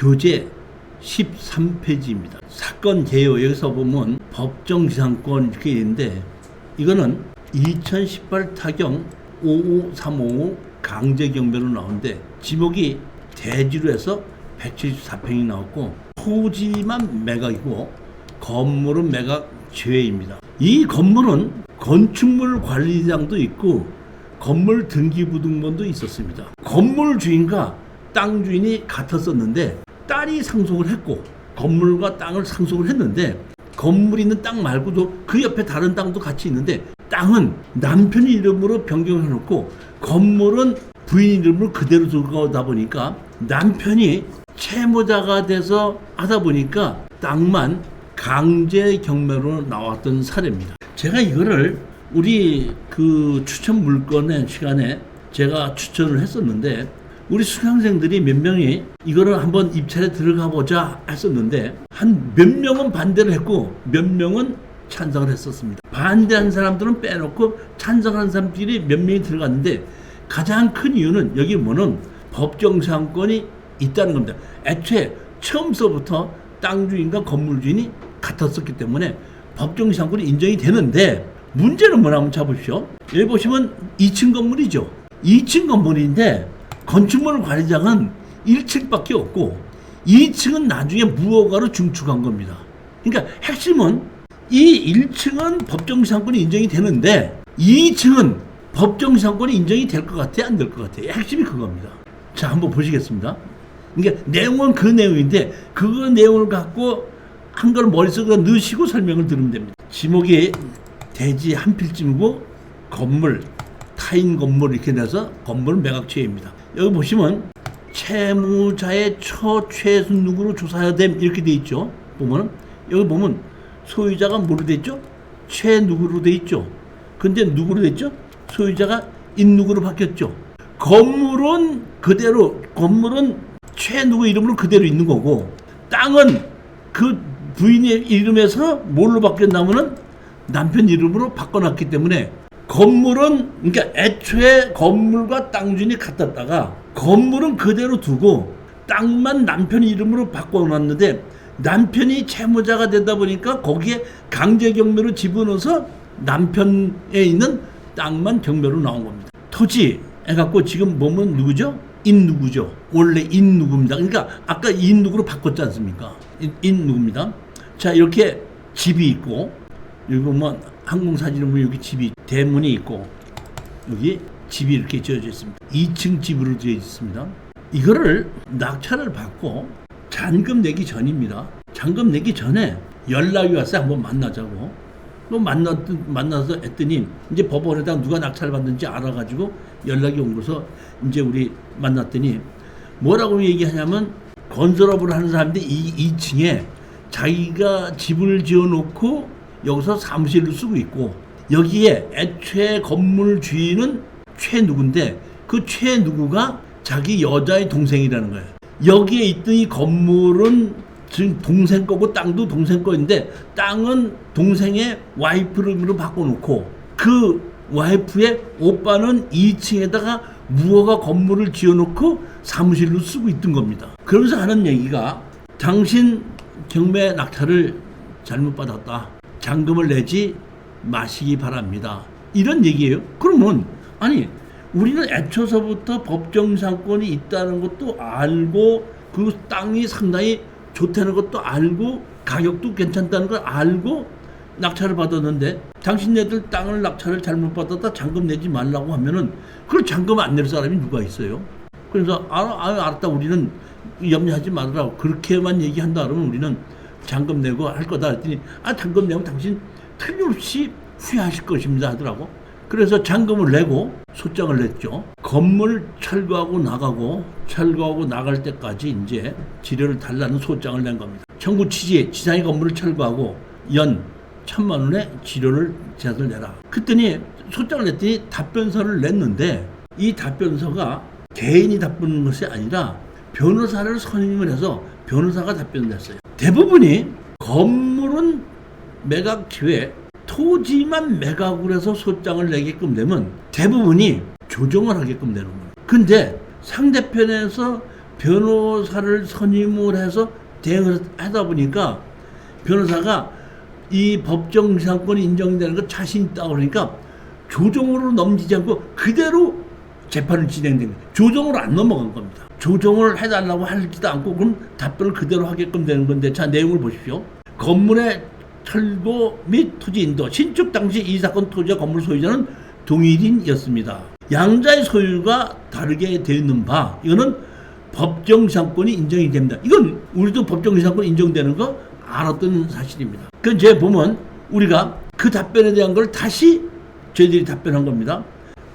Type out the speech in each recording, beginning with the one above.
교재 13페이지입니다. 사건 개요 여기서 보면 법정지상권 이렇게 있는데 이거는 2018 타경 55355 강제경매로 나오는데 지목이 대지로 해서 174평이 나왔고 토지만 매각이고 건물은 매각 제외입니다. 이 건물은 건축물 관리장도 있고 건물 등기부등본도 있었습니다. 건물 주인과 땅 주인이 같았었는데 딸이 상속을 했고 건물과 땅을 상속을 했는데 건물 있는 땅 말고도 그 옆에 다른 땅도 같이 있는데 땅은 남편 이름으로 변경을 해놓고 건물은 부인 이름으로 그대로 두고 다 보니까 남편이 채무자가 돼서 하다 보니까 땅만 강제 경매로 나왔던 사례입니다. 제가 이거를 우리 그 추천 물건의 시간에 제가 추천을 했었는데 우리 수강생들이 몇 명이 이거를 한번 입찰에 들어가 보자 했었는데 한 몇 명은 반대를 했고 몇 명은 찬성을 했었습니다. 반대한 사람들은 빼놓고 찬성한 사람들이 몇 명이 들어갔는데 가장 큰 이유는 여기 뭐는 법정지상권이 있다는 겁니다. 애초에 처음서부터 땅 주인과 건물 주인이 같았었기 때문에 법정지상권이 인정이 되는데 문제는 뭐냐면 잡으십시오. 여기 보시면 2층 건물이죠. 2층 건물인데 건축물 관리장은 1층밖에 없고 2층은 나중에 무허가로 중축한 겁니다. 그러니까 핵심은 이 1층은 법정지상권이 인정이 되는데 2층은 법정지상권이 인정이 될 것 같아요? 안 될 것 같아요? 핵심이 그겁니다. 자, 한번 보시겠습니다. 그러니까 내용은 그 내용인데 그 내용을 갖고 한 걸 머릿속에 넣으시고 설명을 들으면 됩니다. 지목이 대지 한 필지이고 건물, 타인 건물 이렇게 돼서 건물은 매각처입니다. 여기 보시면 채무자의 처최순 누구로 조사해야 됨 이렇게 돼 있죠. 보면은 여기 보면 소유자가 뭐로 돼 있죠? 최 누구로 돼 있죠. 근데 누구로 돼 있죠? 소유자가 인 누구로 바뀌었죠. 건물은 그대로 건물은 최 누구 이름으로 그대로 있는 거고 땅은 그 부인의 이름에서 뭘로 바뀌었냐면은 남편 이름으로 바꿔놨기 때문에 건물은 그러니까 애초에 건물과 땅 주인이 같았다가 건물은 그대로 두고 땅만 남편 이름으로 바꿔놨는데 남편이 채무자가 되다 보니까 거기에 강제 경매로 집어넣어서 남편에 있는 땅만 경매로 나온 겁니다. 토지 해갖고 지금 보면 누구죠? 인 누구죠? 원래 인 누구입니다. 그러니까 아까 인 누구로 바꿨지 않습니까? 인 누구입니다. 자, 이렇게 집이 있고 여기 보면 항공사진을 보면 여기 집이 대문이 있고 여기 집이 이렇게 지어져 있습니다. 2층 집으로 되어 있습니다. 이거를 낙찰을 받고 잔금 내기 전입니다. 잔금 내기 전에 연락이 왔어요. 한번 만나자고. 또 만나서 했더니 이제 법원에다 누가 낙찰을 받는지 알아가지고 연락이 온 거서 이제 우리 만났더니 뭐라고 얘기하냐면 건설업을 하는 사람들이 2층에 자기가 집을 지어놓고 여기서 사무실로 쓰고 있고 여기에 애초에 건물 주인은 최 누구인데 그 최 누구가 자기 여자의 동생이라는 거예요. 여기에 있던 이 건물은 지금 동생 거고 땅도 동생 거인데 땅은 동생의 와이프로 바꿔놓고 그 와이프의 오빠는 2층에다가 무허가 건물을 지어놓고 사무실로 쓰고 있던 겁니다. 그러면서 하는 얘기가 당신 경매 낙찰을 잘못 받았다. 잔금을 내지 마시기 바랍니다. 이런 얘기예요. 그러면 아니 우리는 애초서부터 법정지상권이 있다는 것도 알고 그 땅이 상당히 좋다는 것도 알고 가격도 괜찮다는 걸 알고 낙찰을 받았는데 당신네들 땅을 낙찰을 잘못 받았다 잔금 내지 말라고 하면은 그걸 잔금 안 낼 사람이 누가 있어요? 그래서 알았다 우리는 염려하지 말으라고 그렇게만 얘기한다 그러면 우리는 잔금 내고 할 거다 했더니 잔금 내면 당신 틀림없이 후회하실 것입니다 하더라고. 그래서 잔금을 내고 소장을 냈죠. 건물 철거하고 나갈 때까지 이제 지료를 달라는 소장을 낸 겁니다. 청구 취지에 지상의 건물을 철거하고 연 1,000만 원의 지료를 제안을 내라. 그랬더니 소장을 냈더니 답변서를 냈는데 이 답변서가 개인이 답변한 것이 아니라 변호사를 선임을 해서 변호사가 답변을 냈어요. 대부분이 건물은 매각 기회 토지만 매각을 해서 소장을 내게끔 되면 대부분이 조정을 하게끔 되는 거예요. 근데 상대편에서 변호사를 선임을 해서 대응을 하다 보니까 변호사가 이 법정지상권이 인정되는 거 자신 있다고 그러니까 조정으로 넘기지 않고 그대로 재판을 진행된 거예요. 조정으로 안 넘어간 겁니다. 조정을 해달라고 하지도 않고 그럼 답변을 그대로 하게끔 되는 건데, 자, 내용을 보십시오. 건물의 철거 및 토지 인도, 신축 당시 이 사건 토지와 건물 소유자는 동일인이었습니다. 양자의 소유가 다르게 되어 있는 바, 이거는 법정지상권이 인정이 됩니다. 이건 우리도 법정지상권 인정되는 거 알았던 사실입니다. 그 이제 보면 우리가 그 답변에 대한 걸 다시 저희들이 답변한 겁니다.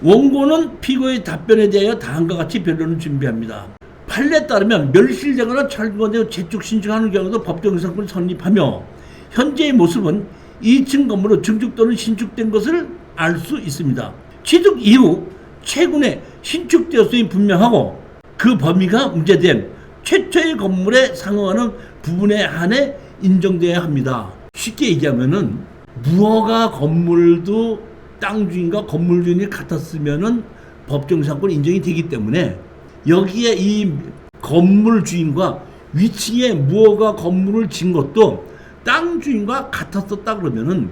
원고는 피고의 답변에 대하여 다음과 같이 변론을 준비합니다. 판례에 따르면 멸실되거나 철거되어 재축 신축하는 경우도 법정지상권을 성립하며 현재의 모습은 2층 건물로 증축 또는 신축된 것을 알 수 있습니다. 취득 이후 최근에 신축되었음이 분명하고 그 범위가 문제된 최초의 건물에 상응하는 부분에 한해 인정되어야 합니다. 쉽게 얘기하면은 무허가 건물도 땅 주인과 건물 주인이 같았으면은 법정지상권 인정이 되기 때문에 여기에 이 건물 주인과 위층에 무허가 건물을 지은 것도 땅 주인과 같았었다 그러면은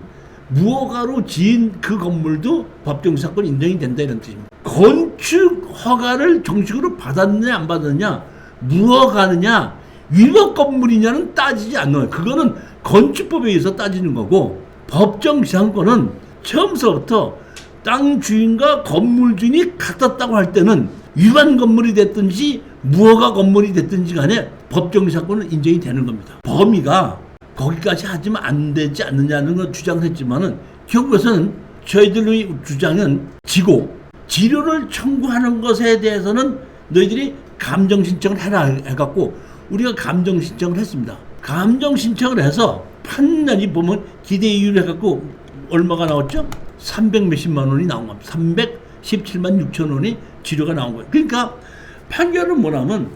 무허가로 지은 그 건물도 법정지상권 인정이 된다 이런 뜻입니다. 건축 허가를 정식으로 받았느냐 안 받았느냐, 무허가느냐 위법 건물이냐는 따지지 않아요. 그거는 건축법에 의해서 따지는 거고, 법정지상권은 처음서부터 땅 주인과 건물 주인이 같았다고 할 때는 위반 건물이 됐든지 무허가 건물이 됐든지 간에 법정지상권은 인정이 되는 겁니다. 범위가 거기까지 하지만 안 되지 않느냐는 걸 주장했지만은 결국에서는 저희들의 주장은 지고, 지료를 청구하는 것에 대해서는 너희들이 감정 신청을 해라 해갖고 우리가 감정 신청을 했습니다. 감정 신청을 해서 판단이 보면 기대 이율 해갖고 얼마가 나왔죠? 300 몇십만 원이 나온 겁니다. 317만 6천 원이 지료가 나온 거예요. 그러니까 판결은 뭐냐면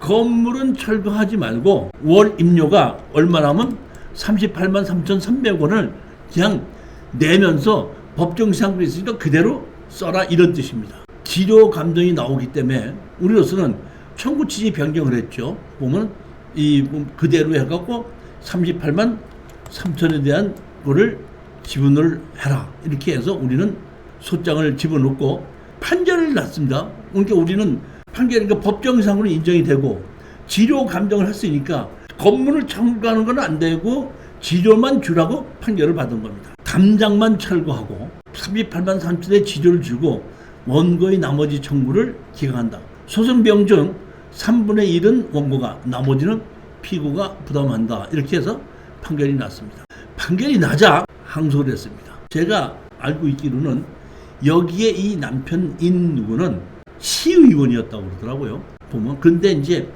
건물은 철거하지 말고 월 임료가 얼마나면 38만 3,300원을 그냥 내면서 법정지상권이 있으니까 그대로 써라 이런 뜻입니다. 지료 감정이 나오기 때문에 우리로서는 청구 취지 변경을 했죠. 보면 이 그대로 해갖고 38만 3천에 대한 거를 지분을 해라 이렇게 해서 우리는 소장을 집어넣고 판결을 났습니다. 그러니까 우리는 판결이니까 법정지상권이 인정이 되고 지료 감정을 했으니까 건물을 청구하는 건 안 되고 지료만 주라고 판결을 받은 겁니다. 담장만 철거하고 38만 3천의 지료를 주고 원고의 나머지 청구를 기각한다. 소송 비용 중 3분의 1은 원고가, 나머지는 피고가 부담한다. 이렇게 해서 판결이 났습니다. 판결이 나자 항소를 했습니다. 제가 알고 있기로는 여기에 이 남편인 누구는 시의원이었다고 그러더라고요. 보면. 근데 이제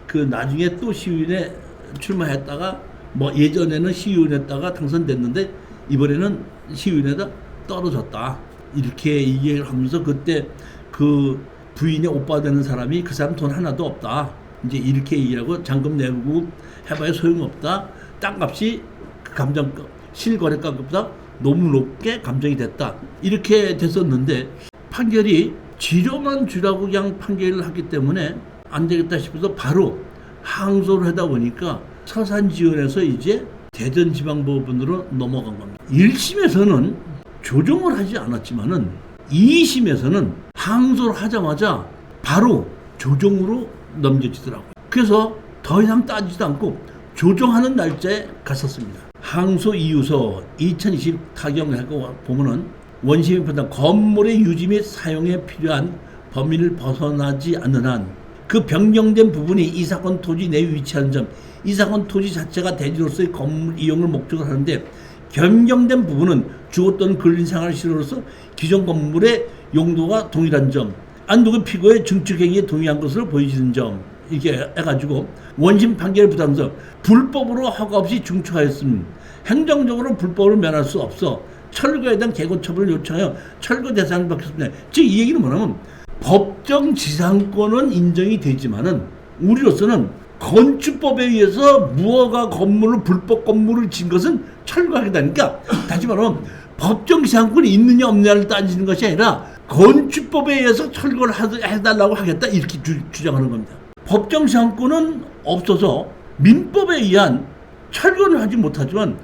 그 나중에 또 시의원에 출마했다가 뭐 예전에는 시의원했다가 당선됐는데 이번에는 시의원에다 떨어졌다. 이렇게 얘기를 하면서 그때 그 부인의 오빠 되는 사람이 그 사람 돈 하나도 없다. 이제 이렇게 얘기하고 잔금 내고 해봐야 소용없다. 땅값이 그 감정값, 실거래가보다 너무 높게 감정이 됐다. 이렇게 됐었는데 판결이 지료만 주라고 그냥 판결을 하기 때문에 안 되겠다 싶어서 바로 항소를 하다 보니까 서산지원에서 이제 대전지방법원으로 넘어간 겁니다. 1심에서는 조정을 하지 않았지만은 2심에서는 항소를 하자마자 바로 조정으로 넘겨지더라고요. 그래서 더 이상 따지지도 않고 조정하는 날짜에 갔었습니다. 항소 이유서 2020 타경을 보면은 원심이 판단 건물의 유지 및 사용에 필요한 범위를 벗어나지 않는 한 그 변경된 부분이 이 사건 토지 내에 위치하는 점, 이 사건 토지 자체가 대지로서의 건물 이용을 목적으로 하는데 변경된 부분은 주거 또는 근린 생활 실효로서 기존 건물의 용도가 동일한 점, 안독의 피고의 증축 행위에 동의한 것으로 보여지는 점, 이렇게 해가지고 원심 판결을 부담해서 불법으로 허가 없이 증축하였음, 행정적으로 불법으로 면할 수 없어 철거에 대한 개고 처분을 요청하여 철거 대상을 받겠습니다. 즉 이 얘기는 뭐냐면 법정지상권은 인정이 되지만은 우리로서는 건축법에 의해서 무허가 건물을 불법 건물을 지은 것은 철거하겠다니까. 다시 말하면 법정지상권이 있느냐 없느냐를 따지는 것이 아니라 건축법에 의해서 철거를 해달라고 하겠다 이렇게 주장하는 겁니다. 법정 시한권은 없어서 민법에 의한 철거는 하지 못하지만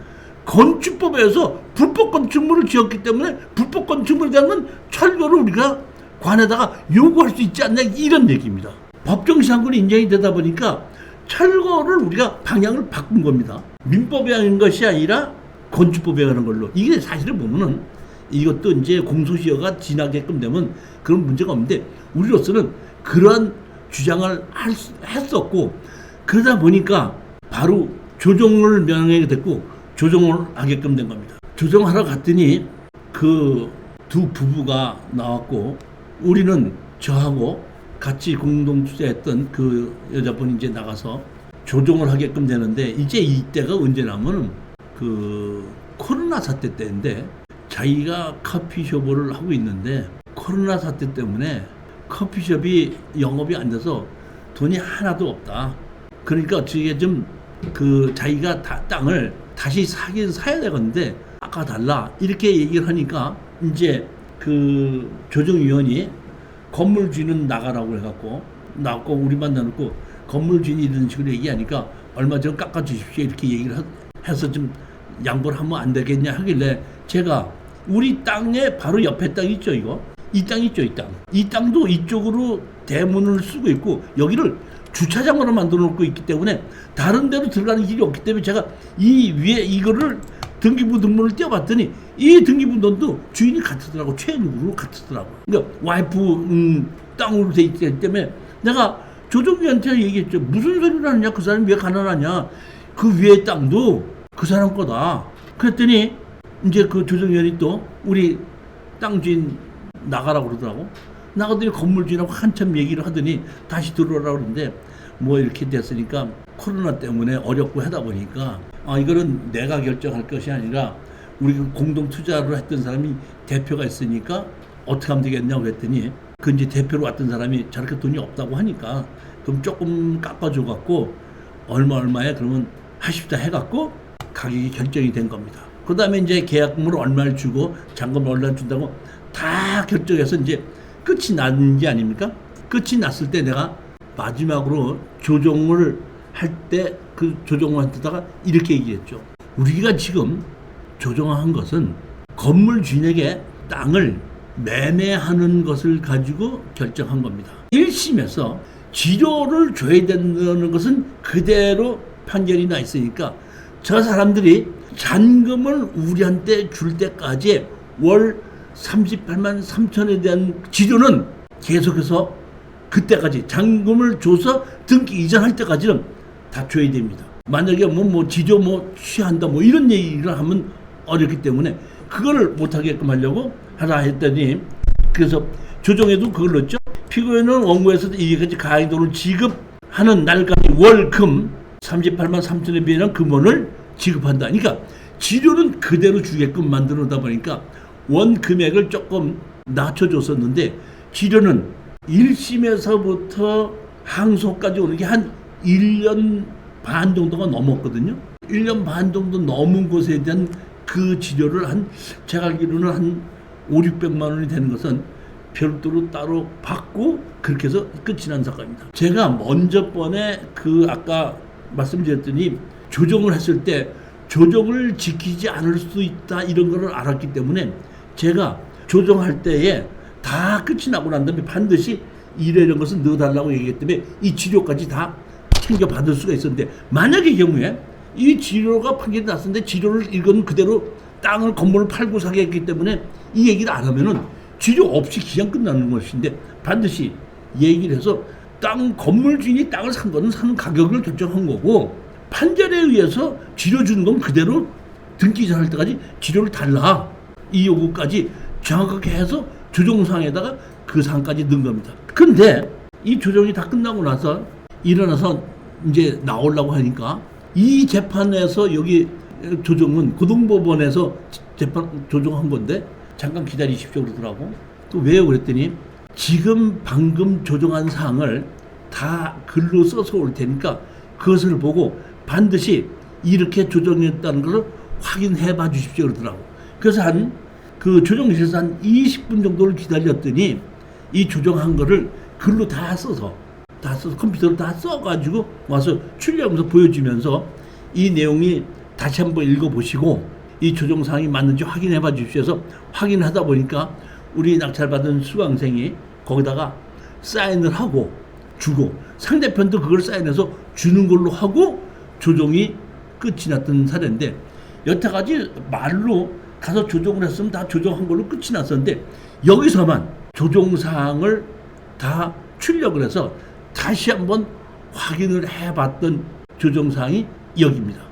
건축법에서 불법 건축물을 지었기 때문에 불법 건축물에 대한 철거를 우리가 관에다가 요구할 수 있지 않냐, 이런 얘기입니다. 법정 시한권이 인정이 되다 보니까 철거를 우리가 방향을 바꾼 겁니다. 민법에 의한 것이 아니라 건축법에 의한 걸로. 이게 사실을 보면은 이것도 이제 공소시효가 지나게끔 되면 그런 문제가 없는데, 우리로서는 그런 주장을 했었고, 그러다 보니까 바로 조정을 명하게 됐고 조정을 하게끔 된 겁니다. 조정하러 갔더니 그 두 부부가 나왔고, 우리는 저하고 같이 공동 투자했던 그 여자분이 이제 나가서 조정을 하게끔 되는데, 이제 이때가 언제냐면 그 코로나 사태 때인데, 자기가 커피숍을 하고 있는데 코로나 사태 때문에 커피숍이 영업이 안 돼서 돈이 하나도 없다. 그러니까 어떻게 좀 그 자기가 땅을 다시 사긴 사야 되겠는데 아까 달라, 이렇게 얘기를 하니까 이제 그 조정위원이 건물주인은 나가라고 해갖고 나왔고, 우리 만나놓고 건물주인이 이런 식으로 얘기하니까 얼마 전 깎아주십시오 이렇게 얘기를 해서 좀 양보를 하면 안 되겠냐 하길래, 제가 우리 땅에 바로 옆에 땅 있죠, 이거 이 땅 있죠, 이 땅도 이쪽으로 대문을 쓰고 있고 여기를 주차장으로 만들어 놓고 있기 때문에 다른 데로 들어가는 길이 없기 때문에, 제가 이 위에 이거를 등기부 등본을 떼어봤더니 이 등기부 등본도 주인이 같으더라고. 최은으로 같으더라고. 그러니까 와이프 땅으로 돼 있기 때문에 내가 조정위한테 얘기했죠. 무슨 소리를 하느냐, 그 사람이 왜 가난하냐, 그 위에 땅도 그 사람 거다. 그랬더니 이제 그 조정위원이 또 우리 땅 주인 나가라고 그러더라고. 나가더니 건물주인하고 한참 얘기를 하더니 다시 들어오라고 그러는데, 뭐 이렇게 됐으니까 코로나 때문에 어렵고 하다 보니까 이거는 내가 결정할 것이 아니라 우리 공동 투자를 했던 사람이 대표가 있으니까 어떻게 하면 되겠냐고 했더니, 그 이제 대표로 왔던 사람이 저렇게 돈이 없다고 하니까 그럼 조금 깎아줘 갖고 얼마에 그러면 하십사 해갖고 가격이 결정이 된 겁니다. 그 다음에 이제 계약금을 얼마를 주고 잔금을 얼마를 준다고 다 결정해서 이제 끝이 난 게 아닙니까? 끝이 났을 때 내가 마지막으로 조정을 할 때 그 조정한테다가 이렇게 얘기했죠. 우리가 지금 조정한 것은 건물 주인에게 땅을 매매하는 것을 가지고 결정한 겁니다. 1심에서 지료를 줘야 된다는 것은 그대로 판결이 나 있으니까 저 사람들이 잔금을 우리한테 줄 때까지 월 38만 3천에 대한 지료는 계속해서 그때까지 잔금을 줘서 등기 이전할 때까지는 다 줘야 됩니다. 만약에 뭐 지료 취한다 이런 얘기를 하면 어렵기 때문에 그거를 못하게끔 하려고 하라 했더니, 그래서 조정에도 그걸 넣었죠. 피고인은 원고에서 이게까지 가해도를 지급하는 날까지 월금 38만 3천에 비하는 금원을 지급한다. 그러니까 지료는 그대로 주게끔 만들어다 보니까 원 금액을 조금 낮춰줬었는데, 지료는 1심에서부터 항소까지 오는 게 한 1년 반 정도가 넘었거든요. 1년 반 정도 넘은 것에 대한 그 지료를 제가 알기로는 한 500~600만 원이 되는 것은 별도로 따로 받고 그렇게 해서 끝이 난 사건입니다. 제가 먼저 번에 그 아까 말씀드렸더니 조정을 했을 때 조정을 지키지 않을 수 있다 이런 거를 알았기 때문에 제가 조정할 때에 다 끝이 나고 난 다음에 반드시 이런 것은 넣어달라고 얘기했기 때문에 이 지료까지 다 챙겨 받을 수가 있었는데, 만약의 경우에 이 지료가 판결이 났었는데 지료를 이건 그대로 땅을 건물을 팔고 사게 했기 때문에 이 얘기를 안 하면은 지료 없이 그냥 끝나는 것인데, 반드시 얘기를 해서 건물 주인이 땅을 산 거는 사는 가격을 결정한 거고, 판결에 의해서 지료 주는 건 그대로 등기 이전할 때까지 지료를 달라, 이 요구까지 정확하게 해서 조정상에다가 그 사항까지 넣은 겁니다. 근데 이 조정이 다 끝나고 나서 일어나서 이제 나오려고 하니까 이 재판에서 여기 조정은 고등법원에서 재판 조정한 건데 잠깐 기다리십시오 그러더라고. 또 왜요 그랬더니 지금 방금 조정한 사항을 다 글로 써서 올 테니까 그것을 보고 반드시 이렇게 조정했다는 것을 확인해 봐 주십시오 그러더라고. 그래서 그 조정실에서 한 20분 정도를 기다렸더니 이 조정한 거를 글로 다 써서 다 써서 컴퓨터로 다 써가지고 와서 출력하면서 보여주면서 이 내용이 다시 한번 읽어보시고 이 조정사항이 맞는지 확인해 봐 주셔서 확인하다 보니까 우리 낙찰받은 수강생이 거기다가 사인을 하고 주고 상대편도 그걸 사인해서 주는 걸로 하고 조정이 끝이 났던 사례인데, 여태까지 말로 가서 조정을 했으면 다 조정한 걸로 끝이 났었는데 여기서만 조정사항을 다 출력을 해서 다시 한번 확인을 해봤던 조정사항이 여기입니다.